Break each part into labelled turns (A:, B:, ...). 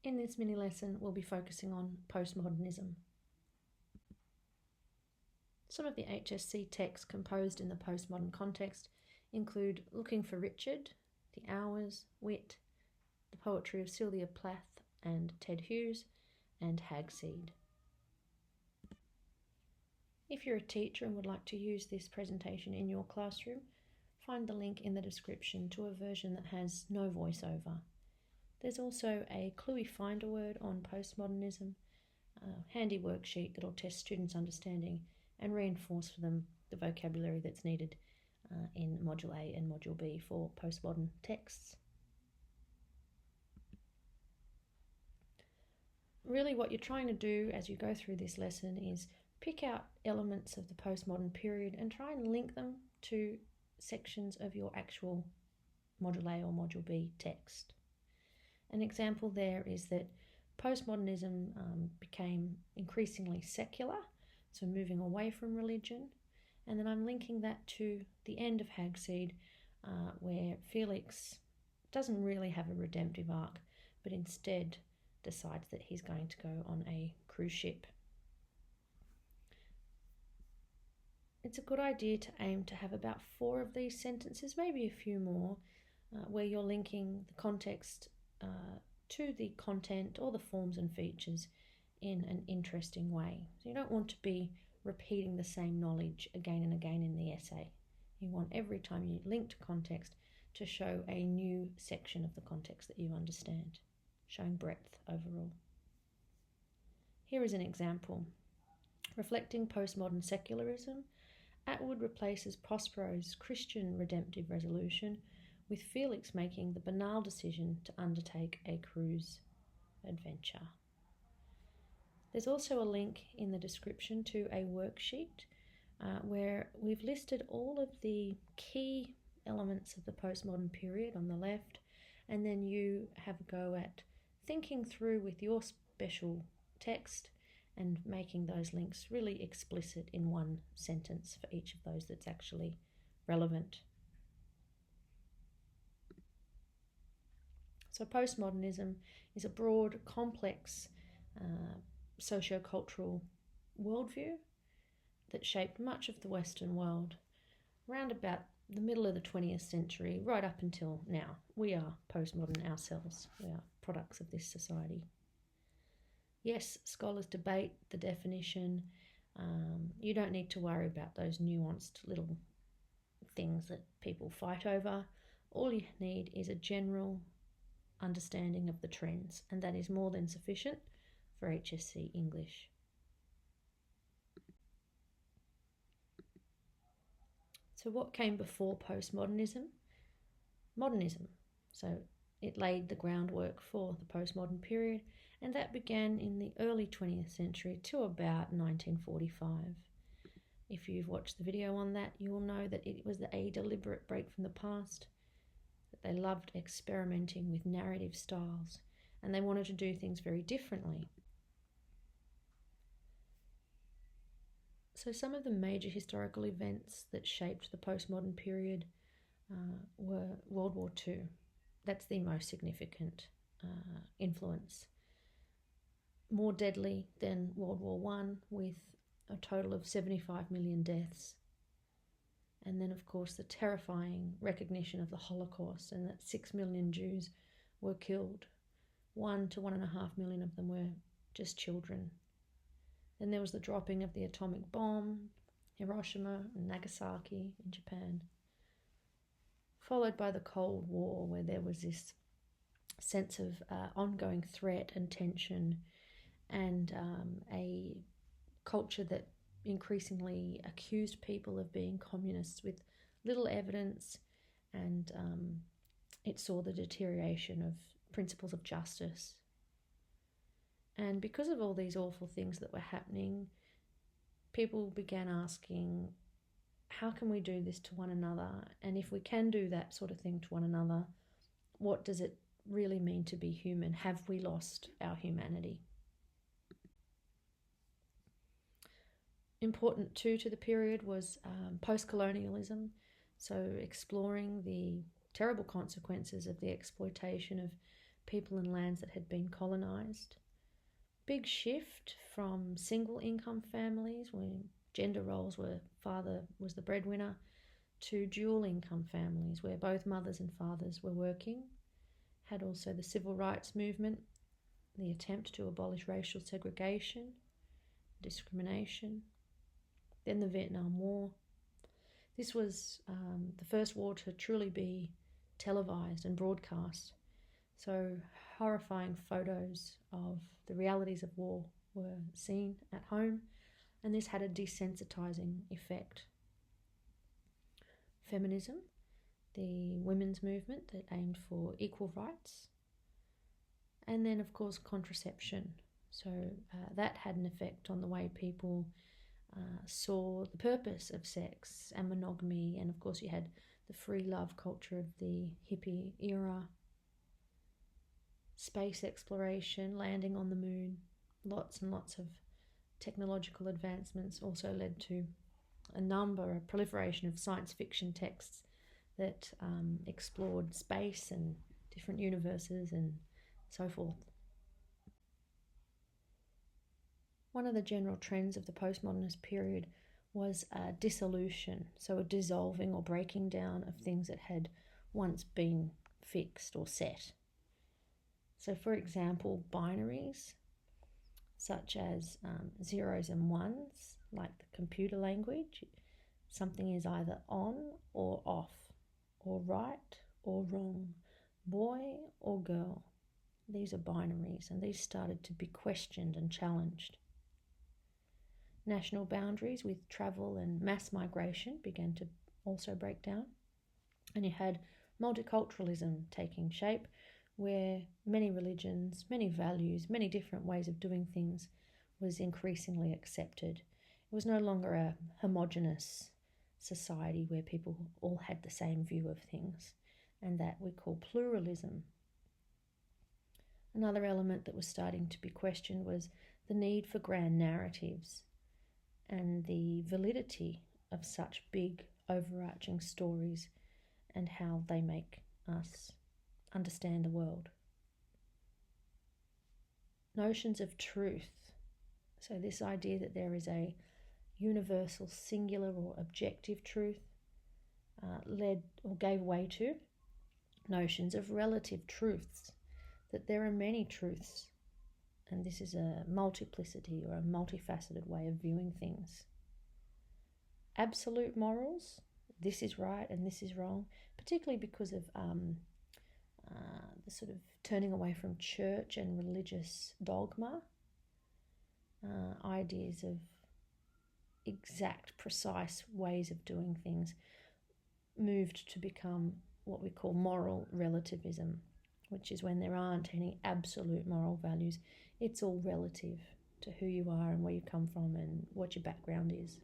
A: In this mini lesson, we'll be focusing on postmodernism. Some of the HSC texts composed in the postmodern context include Looking for Richard, The Hours, Wit, the poetry of Sylvia Plath and Ted Hughes, and Hagseed. If you're a teacher and would like to use this presentation in your classroom, find the link in the description to a version that has no voiceover. There's also a Cluey Find-a-Word on postmodernism, a handy worksheet that'll test students' understanding and reinforce for them the vocabulary that's needed in Module A and Module B for postmodern texts. Really what you're trying to do as you go through this lesson is pick out elements of the postmodern period and try and link them to sections of your actual Module A or Module B text. An example there is that postmodernism became increasingly secular, so moving away from religion, and then I'm linking that to the end of Hagseed, where Felix doesn't really have a redemptive arc, but instead decides that he's going to go on a cruise ship. It's a good idea to aim to have about 4 of these sentences, maybe a few more, where you're linking the context to the content or the forms and features in an interesting way. So you don't want to be repeating the same knowledge again and again in the essay. You want every time you link to context to show a new section of the context that you understand, showing breadth overall. Here is an example. Reflecting postmodern secularism, Atwood replaces Prospero's Christian redemptive resolution with Felix making the banal decision to undertake a cruise adventure. There's also a link in the description to a worksheet where we've listed all of the key elements of the postmodern period on the left, and then you have a go at thinking through with your special text and making those links really explicit in one sentence for each of those that's actually relevant. So postmodernism is a broad, complex socio-cultural worldview that shaped much of the Western world around about the middle of the 20th century, right up until now. We are postmodern ourselves. We are products of this society. Yes, scholars debate the definition. You don't need to worry about those nuanced little things that people fight over. All you need is a general understanding of the trends, and that is more than sufficient for HSC English. So what came before postmodernism? Modernism. So it laid the groundwork for the postmodern period, and that began in the early 20th century to about 1945. If you've watched the video on that, you will know that it was a deliberate break from the past, that they loved experimenting with narrative styles, and they wanted to do things very differently. So some of the major historical events that shaped the postmodern period were World War II. That's the most significant influence. More deadly than World War I, with a total of 75 million deaths. And then, of course, the terrifying recognition of the Holocaust, and that 6 million Jews were killed. 1 to 1.5 million of them were just children. Then there was the dropping of the atomic bomb, Hiroshima and Nagasaki in Japan, followed by the Cold War, where there was this sense of ongoing threat and tension, and a culture that increasingly accused people of being communists with little evidence, and it saw the deterioration of principles of justice. And because of all these awful things that were happening, people began asking, how can we do this to one another? And if we can do that sort of thing to one another, what does it really mean to be human? Have we lost our humanity? Important too to the period was post-colonialism, so exploring the terrible consequences of the exploitation of people and lands that had been colonised. Big shift from single income families where gender roles were father was the breadwinner to dual income families where both mothers and fathers were working. Had also the civil rights movement, the attempt to abolish racial segregation, discrimination, then the Vietnam War. This was the first war to truly be televised and broadcast. So horrifying photos of the realities of war were seen at home, and this had a desensitising effect. Feminism, the women's movement that aimed for equal rights, and then of course contraception. So that had an effect on the way people saw the purpose of sex and monogamy, and of course you had the free love culture of the hippie era. Space exploration, landing on the moon, lots and lots of technological advancements also led to a proliferation of science fiction texts that explored space and different universes and so forth. One of the general trends of the postmodernist period was a dissolution, so a dissolving or breaking down of things that had once been fixed or set. So for example, binaries, such as zeros and ones, like the computer language. Something is either on or off, or right or wrong, boy or girl. These are binaries, and these started to be questioned and challenged. National boundaries with travel and mass migration began to also break down. And you had multiculturalism taking shape, where many religions, many values, many different ways of doing things was increasingly accepted. It was no longer a homogenous society where people all had the same view of things, and that we call pluralism. Another element that was starting to be questioned was the need for grand narratives and the validity of such big overarching stories and how they make us understand the world. Notions of truth. So this idea that there is a universal, singular or objective truth led or gave way to notions of relative truths, that there are many truths, and this is a multiplicity or a multifaceted way of viewing things. Absolute morals, this is right and this is wrong, particularly because of the sort of turning away from church and religious dogma, ideas of exact, precise ways of doing things moved to become what we call moral relativism, which is when there aren't any absolute moral values. It's all relative to who you are and where you come from and what your background is.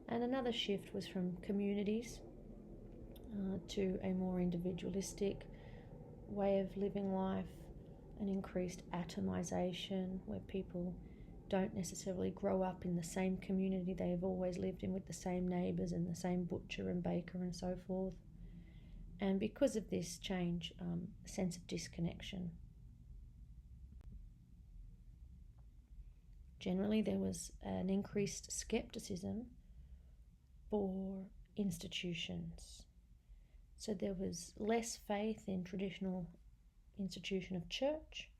A: And another shift was from communities to a more individualistic way of living life, an increased atomization where people don't necessarily grow up in the same community they've always lived in with the same neighbours and the same butcher and baker and so forth. And because of this change, a sense of disconnection. Generally, there was an increased skepticism for institutions. So there was less faith in traditional institution of church,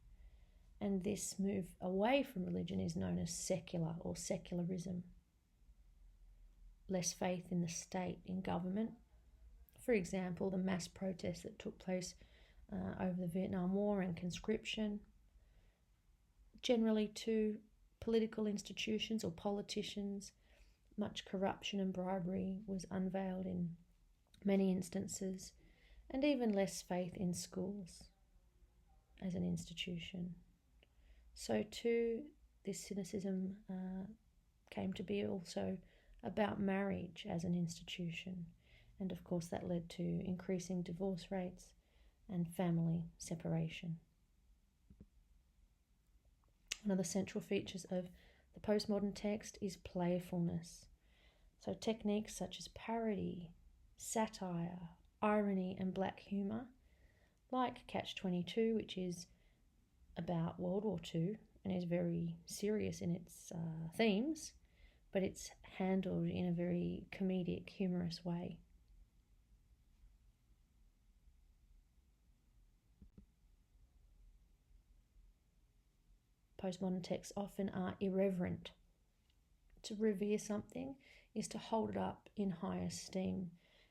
A: and this move away from religion is known as secular or secularism. Less faith in the state, in government. For example, the mass protests that took place over the Vietnam War and conscription. Generally to political institutions or politicians, much corruption and bribery was unveiled in many instances, and even less faith in schools as an institution. So too, this cynicism came to be also about marriage as an institution, and of course that led to increasing divorce rates and family separation. One of the central features of the postmodern text is playfulness. So techniques such as parody, satire, irony and black humour, like Catch-22, which is about World War II and is very serious in its themes, but it's handled in a very comedic, humorous way. Postmodern texts often are irreverent. To revere something is to hold it up in high esteem,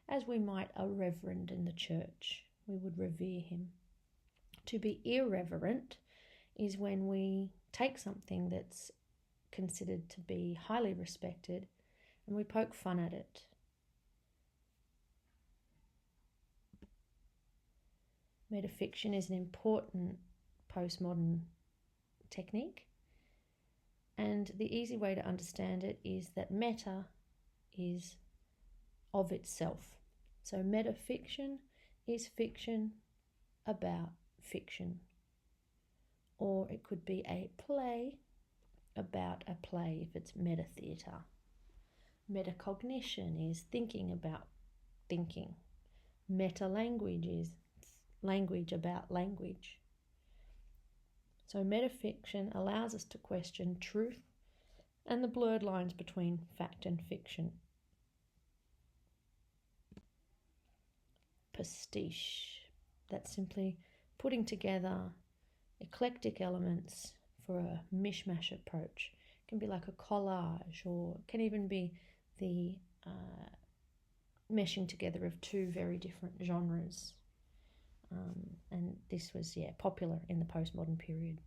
A: as we might a reverend in the church. We would revere him. To be irreverent is when we take something that's considered to be highly respected and we poke fun at it. Metafiction is an important postmodern technique, and the easy way to understand it is that meta is of itself. So metafiction is fiction about fiction, or it could be a play about a play if it's meta-theatre. Metacognition is thinking about thinking. Meta-language is language about language. So metafiction allows us to question truth and the blurred lines between fact and fiction. Pastiche, that's simply putting together eclectic elements for a mishmash approach. It can be like a collage, or it can even be the meshing together of two very different genres. And this was, popular in the postmodern period.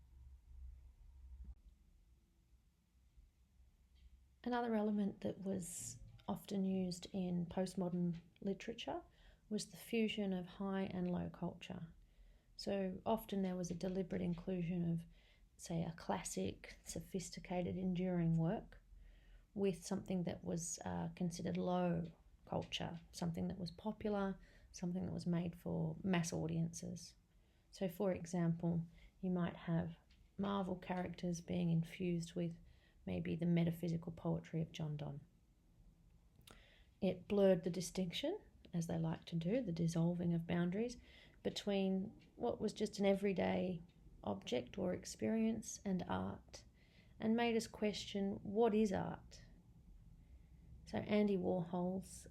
A: Another element that was often used in postmodern literature was the fusion of high and low culture. So often there was a deliberate inclusion of, say, a classic, sophisticated, enduring work with something that was considered low culture, something that was popular, something that was made for mass audiences. So, for example, you might have Marvel characters being infused with maybe the metaphysical poetry of John Donne. It blurred the distinction, as they like to do, the dissolving of boundaries between what was just an everyday object or experience and art, and made us question, what is art? So Andy Warhol's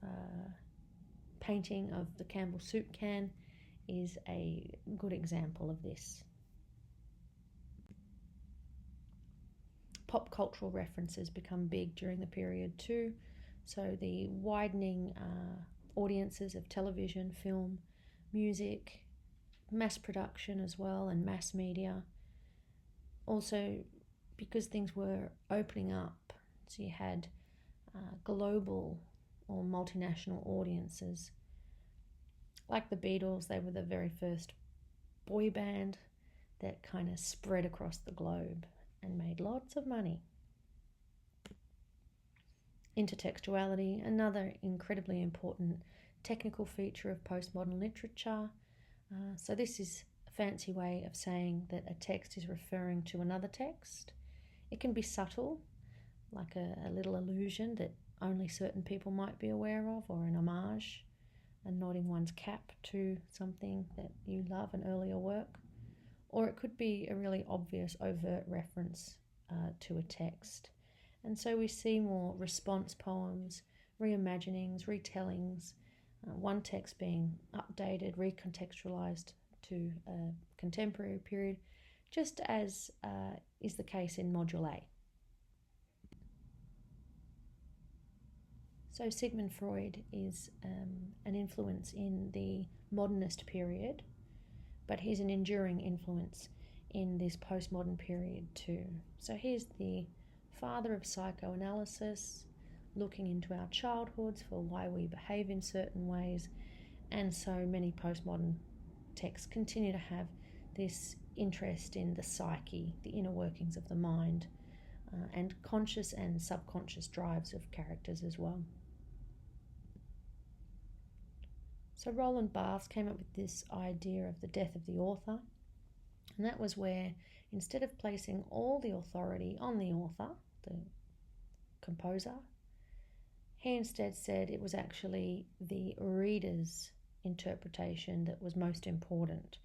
A: painting of the Campbell soup can is a good example of this. Pop cultural references become big during the period too, so the widening audiences of television, film, music, mass production as well, and mass media. Also, because things were opening up, so you had global or multinational audiences. Like the Beatles, they were the very first boy band that kind of spread across the globe and made lots of money. Intertextuality, another incredibly important technical feature of postmodern literature. So this is a fancy way of saying that a text is referring to another text. It can be subtle, like a little allusion that only certain people might be aware of, or an homage, a nodding one's cap to something that you love, an earlier work. Or it could be a really obvious, overt reference to a text. And so we see more response poems, reimaginings, retellings, one text being updated, recontextualized to a contemporary period, just as is the case in Module A. So Sigmund Freud is an influence in the modernist period, but he's an enduring influence in this postmodern period too. So he's the father of psychoanalysis, looking into our childhoods for why we behave in certain ways, and so many postmodern texts continue to have this interest in the psyche, the inner workings of the mind, and conscious and subconscious drives of characters as well. So Roland Barthes came up with this idea of the death of the author, and that was where, instead of placing all the authority on the author, the composer, he instead said it was actually the reader's interpretation that was most important.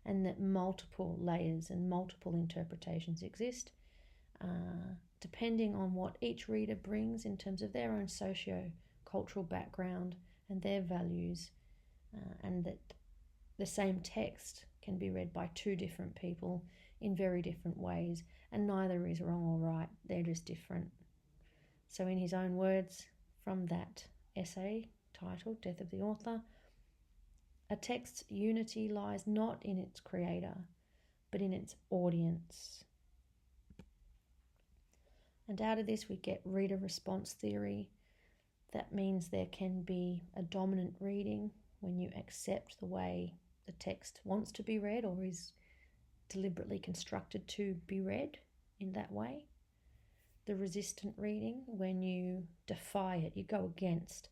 A: and that multiple layers and multiple interpretations exist, depending on what each reader brings in terms of their own socio-cultural background and their values, and that the same text can be read by two different people in very different ways, and neither is wrong or right, they're just different. So in his own words from that essay titled Death of the Author, a text's unity lies not in its creator, but in its audience. And out of this we get reader response theory. That means there can be a dominant reading when you accept the way the text wants to be read or is deliberately constructed to be read in that way. The resistant reading, when you defy it, you go against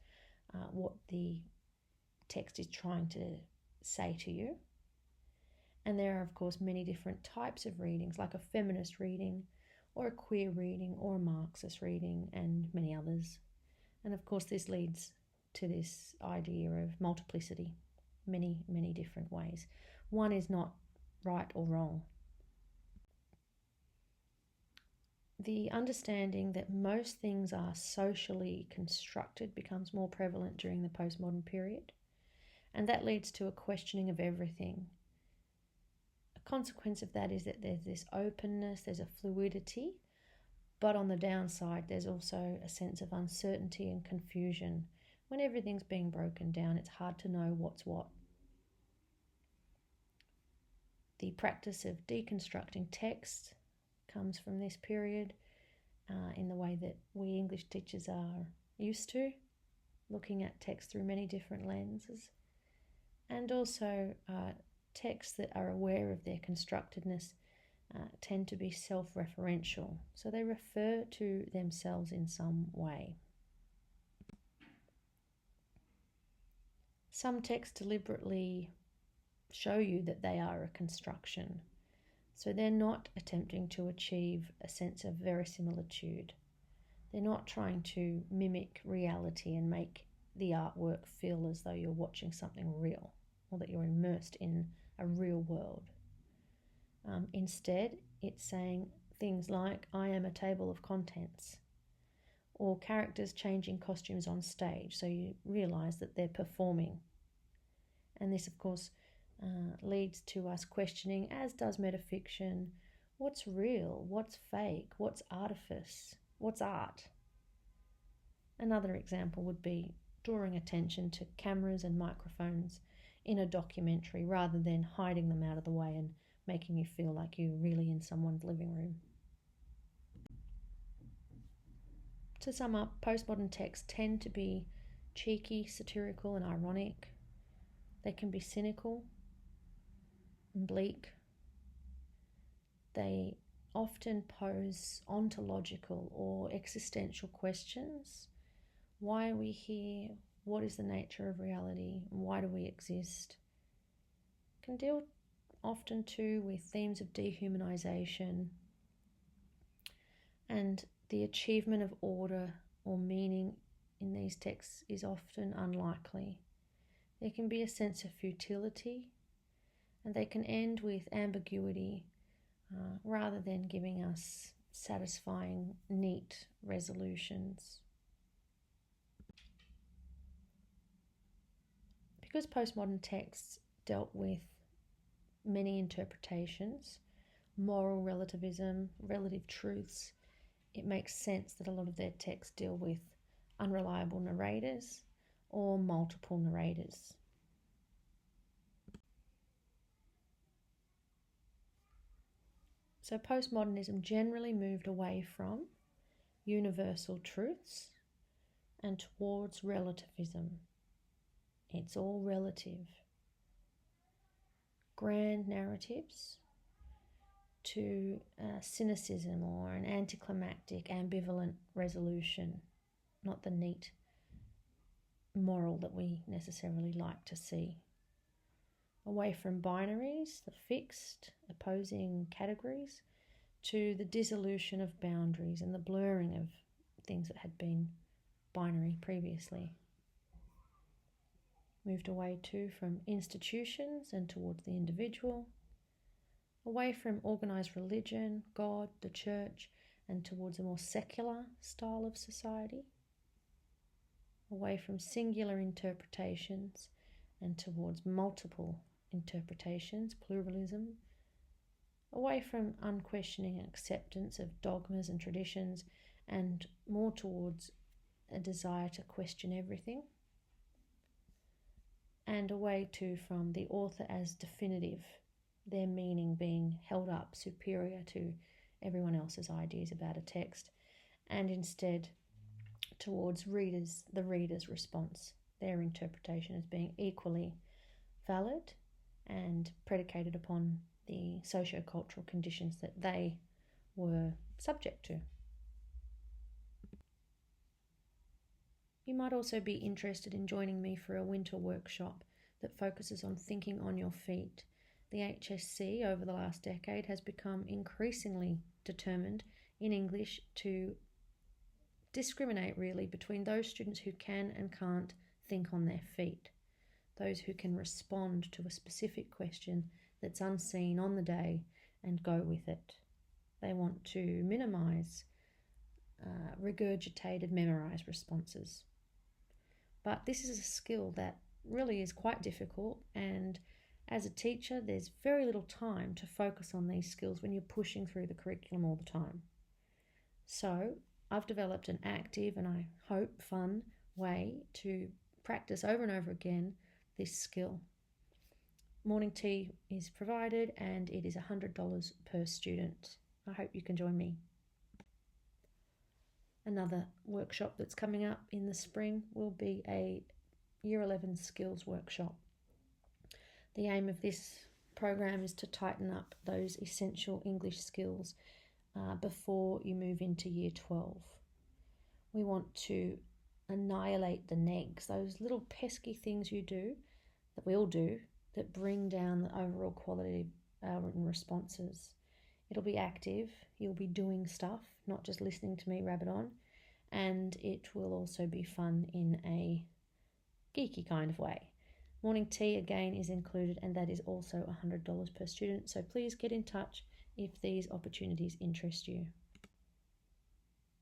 A: what the text is trying to say to you. And there are, of course, many different types of readings, like a feminist reading or a queer reading or a Marxist reading, and many others. And of course this leads to this idea of multiplicity, many, many different ways. One is not right or wrong. The understanding that most things are socially constructed becomes more prevalent during the postmodern period, and that leads to a questioning of everything. A consequence of that is that there's this openness, there's a fluidity, but on the downside there's also a sense of uncertainty and confusion. When everything's being broken down, it's hard to know what's what. The practice of deconstructing text comes from this period in the way that we English teachers are used to, looking at text through many different lenses, and also texts that are aware of their constructedness tend to be self-referential, so they refer to themselves in some way. Some texts deliberately show you that they are a construction, so they're not attempting to achieve a sense of verisimilitude. They're not trying to mimic reality and make the artwork feel as though you're watching something real or that you're immersed in a real world. Instead, it's saying things like, I am a table of contents, or characters changing costumes on stage, so you realise that they're performing. And this, of course, leads to us questioning, as does metafiction, what's real, what's fake, what's artifice, what's art? Another example would be drawing attention to cameras and microphones in a documentary rather than hiding them out of the way and making you feel like you're really in someone's living room. To sum up, postmodern texts tend to be cheeky, satirical and ironic. They can be cynical and bleak. They often pose ontological or existential questions. Why are we here? What is the nature of reality? Why do we exist? Can deal often too with themes of dehumanization, and the achievement of order or meaning in these texts is often unlikely. There can be a sense of futility, and they can end with ambiguity rather than giving us satisfying, neat resolutions. Because postmodern texts dealt with many interpretations, moral relativism, relative truths, it makes sense that a lot of their texts deal with unreliable narrators or multiple narrators. So postmodernism generally moved away from universal truths and towards relativism. It's all relative. Grand narratives to cynicism or an anticlimactic, ambivalent resolution, not the neat moral that we necessarily like to see. Away from binaries, the fixed, opposing categories, to the dissolution of boundaries and the blurring of things that had been binary previously. Moved away too from institutions and towards the individual, away from organised religion, God, the church, and towards a more secular style of society, away from singular interpretations and towards multiple interpretations, pluralism, away from unquestioning acceptance of dogmas and traditions and more towards a desire to question everything, and away too from the author as definitive, their meaning being held up superior to everyone else's ideas about a text, and instead towards the reader's response, their interpretation as being equally valid and predicated upon the socio-cultural conditions that they were subject to. You might also be interested in joining me for a winter workshop that focuses on thinking on your feet. The HSC over the last decade has become increasingly determined in English to discriminate really between those students who can and can't think on their feet, those who can respond to a specific question that's unseen on the day and go with it. They want to minimise regurgitated, memorised responses. But this is a skill that really is quite difficult, and as a teacher there's very little time to focus on these skills when you're pushing through the curriculum all the time. So I've developed an active and I hope fun way to practice over and over again this skill. Morning tea is provided and it is $100 per student. I hope you can join me. Another workshop that's coming up in the spring will be a Year 11 skills workshop. The aim of this program is to tighten up those essential English skills before you move into Year 12. We want to annihilate the negs, those little pesky things you do, that we all do, that bring down the overall quality of our written responses. It'll be active, you'll be doing stuff, not just listening to me rabbit on, and it will also be fun in a geeky kind of way. Morning tea again is included, and that is also $100 per student, so please get in touch if these opportunities interest you.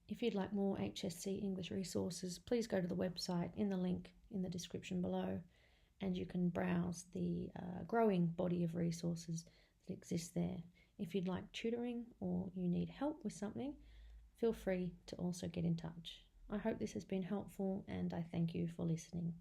A: If you'd like more HSC English resources, please go to the website in the link in the description below, and you can browse the growing body of resources that exist there. If you'd like tutoring or you need help with something, feel free to also get in touch. I hope this has been helpful and I thank you for listening.